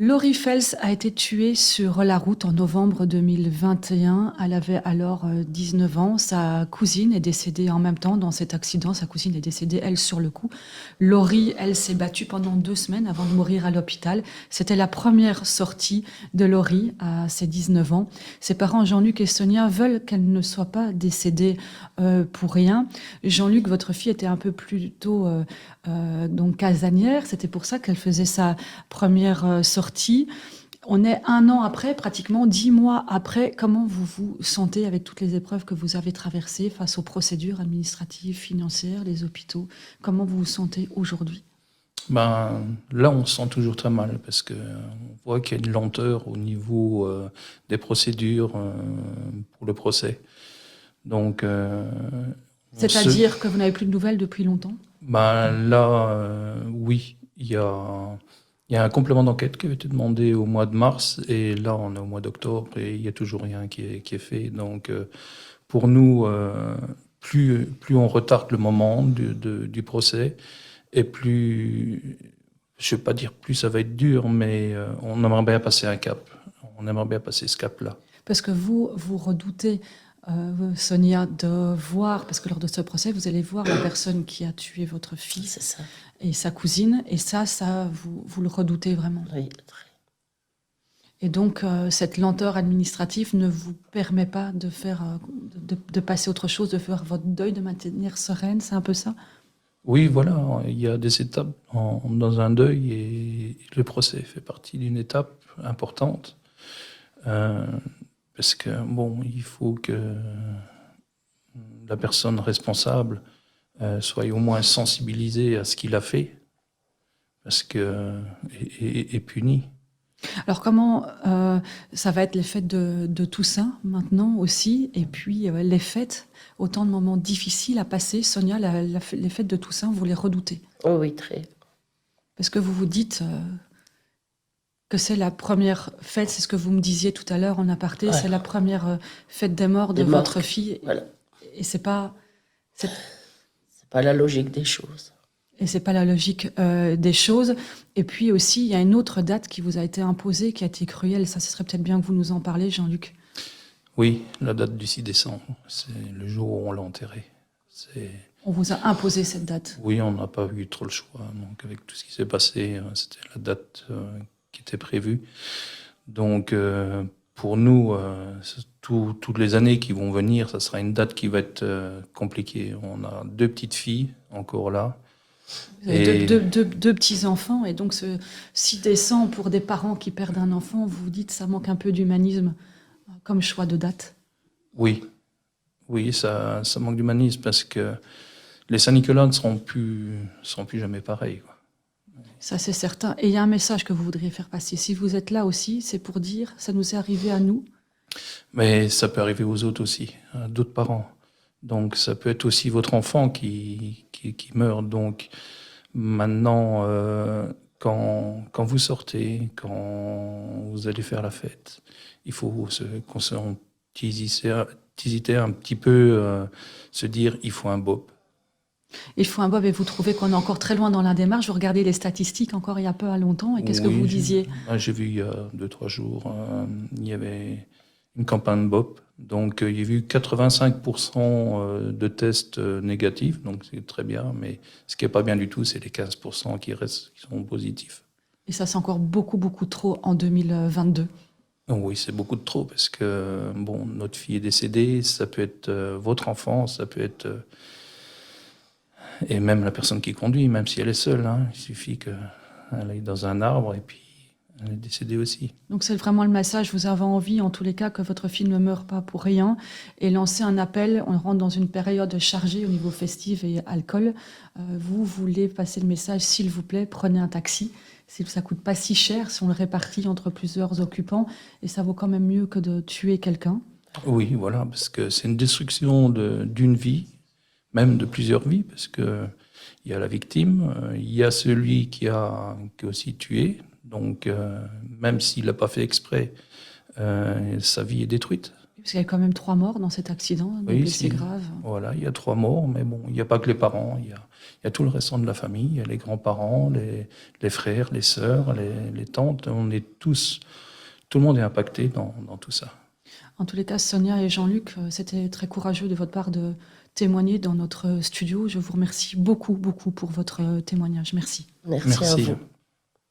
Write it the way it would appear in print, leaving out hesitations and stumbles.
Laurie Fels a été tuée sur la route en novembre 2021. Elle avait alors 19 ans. Sa cousine est décédée en même temps dans cet accident. Sa cousine est décédée, elle, sur le coup. Laurie, elle, s'est battue pendant 2 semaines avant de mourir à l'hôpital. C'était la première sortie de Laurie à ses 19 ans. Ses parents, Jean-Luc et Sonia, veulent qu'elle ne soit pas décédée pour rien. Jean-Luc, votre fille était un peu plus tôt donc casanière. C'était pour ça qu'elle faisait sa première sortie. On est 1 an après, pratiquement 10 mois après. Comment vous vous sentez avec toutes les épreuves que vous avez traversées face aux procédures administratives, financières, les hôpitaux? Comment vous vous sentez aujourd'hui? Là, on se sent toujours très mal parce que on voit qu'il y a une lenteur au niveau des procédures pour le procès. Donc, C'est-à-dire que vous n'avez plus de nouvelles depuis longtemps? là, oui, il y a un complément d'enquête qui avait été demandé au mois de mars et là, on est au mois d'octobre et il n'y a toujours rien qui est fait. Donc, pour nous, plus on retarde le moment du procès, et plus, je ne vais pas dire plus ça va être dur, mais on aimerait bien passer un cap. On aimerait bien passer ce cap-là. Parce que vous redoutez, Sonia, de voir, parce que lors de ce procès, vous allez voir la personne qui a tué votre fille C'est ça. et sa cousine, et ça vous le redoutez vraiment. Oui, très. Et donc, cette lenteur administrative ne vous permet pas de faire, de passer autre chose, de faire votre deuil, de maintenir sereine, c'est un peu ça? Oui, voilà, il y a des étapes dans un deuil et le procès fait partie d'une étape importante. Parce que, bon, il faut que la personne responsable soit au moins sensibilisée à ce qu'il a fait parce que, et punie. Alors comment ça va être les fêtes de Toussaint maintenant aussi, et puis les fêtes, autant de moments difficiles à passer. Sonia, les fêtes de Toussaint, vous les redoutez? Oh oui, très. Parce que vous vous dites que c'est la première fête, c'est ce que vous me disiez tout à l'heure en aparté, Ouais. c'est la première fête des morts de Des morts. votre fille, Voilà. et c'est pas C'est pas la logique des choses. Et c'est pas la logique des choses. Et puis aussi, il y a une autre date qui vous a été imposée, qui a été cruelle. Ça, ce serait peut-être bien que vous nous en parlez, Jean-Luc. Oui, la date du 6 décembre, c'est le jour où on l'a enterré. On vous a imposé cette date. Oui, on n'a pas eu trop le choix. Donc, avec tout ce qui s'est passé, c'était la date qui était prévue. Donc, pour nous, toutes les années qui vont venir, ça sera une date qui va être compliquée. On a 2 petites filles encore là. Vous avez deux petits-enfants, et donc ce 6 décembre, pour des parents qui perdent un enfant, vous vous dites ça manque un peu d'humanisme comme choix de date. Oui, oui, ça manque d'humanisme parce que les Saint-Nicolas ne seront plus jamais pareils, quoi. Ça, c'est certain. Et il y a un message que vous voudriez faire passer. Si vous êtes là aussi, c'est pour dire ça nous est arrivé à nous. Mais ça peut arriver aux autres aussi, à d'autres parents. Donc ça peut être aussi votre enfant qui meurt. Donc maintenant, quand vous sortez, quand vous allez faire la fête, il faut se conscientiser un petit peu, se dire il faut un bob. Il faut un Bob, et vous trouvez qu'on est encore très loin dans la démarche. Vous regardez les statistiques encore il y a peu à longtemps, et qu'est-ce que Oui, vous disiez? j'ai vu il y a 2-3 jours, il y avait une campagne BOP. Donc, il y a eu 85% de tests négatifs, donc c'est très bien. Mais ce qui n'est pas bien du tout, c'est les 15% qui restent, qui sont positifs. Et ça, c'est encore beaucoup, beaucoup trop en 2022. Donc oui, c'est beaucoup de trop parce que, bon, notre fille est décédée, ça peut être votre enfant, ça peut être... et même la personne qui conduit, même si elle est seule, hein, il suffit qu'elle aille dans un arbre et puis elle est décédée aussi. Donc c'est vraiment le message. Vous avez envie, en tous les cas, que votre fille ne meure pas pour rien, et lancer un appel. On rentre dans une période chargée au niveau festif et alcool. Vous voulez passer le message, s'il vous plaît, prenez un taxi. Ça coûte pas si cher si on le répartit entre plusieurs occupants, et ça vaut quand même mieux que de tuer quelqu'un. Oui, voilà, parce que c'est une destruction d'une vie, même de plusieurs vies, parce que il y a la victime, il y a celui qui a aussi tué, donc même s'il l'a pas fait exprès, sa vie est détruite. Parce qu'il y a quand même 3 morts dans cet accident, donc Oui, c'est si. grave. Voilà, il y a 3 morts, mais bon, il n'y a pas que les parents, il y a tout le restant de la famille, il y a les grands-parents, les frères, les sœurs, les tantes, on est tous, tout le monde est impacté dans tout ça. En tous les cas, Sonia et Jean-Luc, c'était très courageux de votre part de témoigner dans notre studio. Je vous remercie beaucoup, beaucoup pour votre témoignage. Merci. Merci à Merci. vous.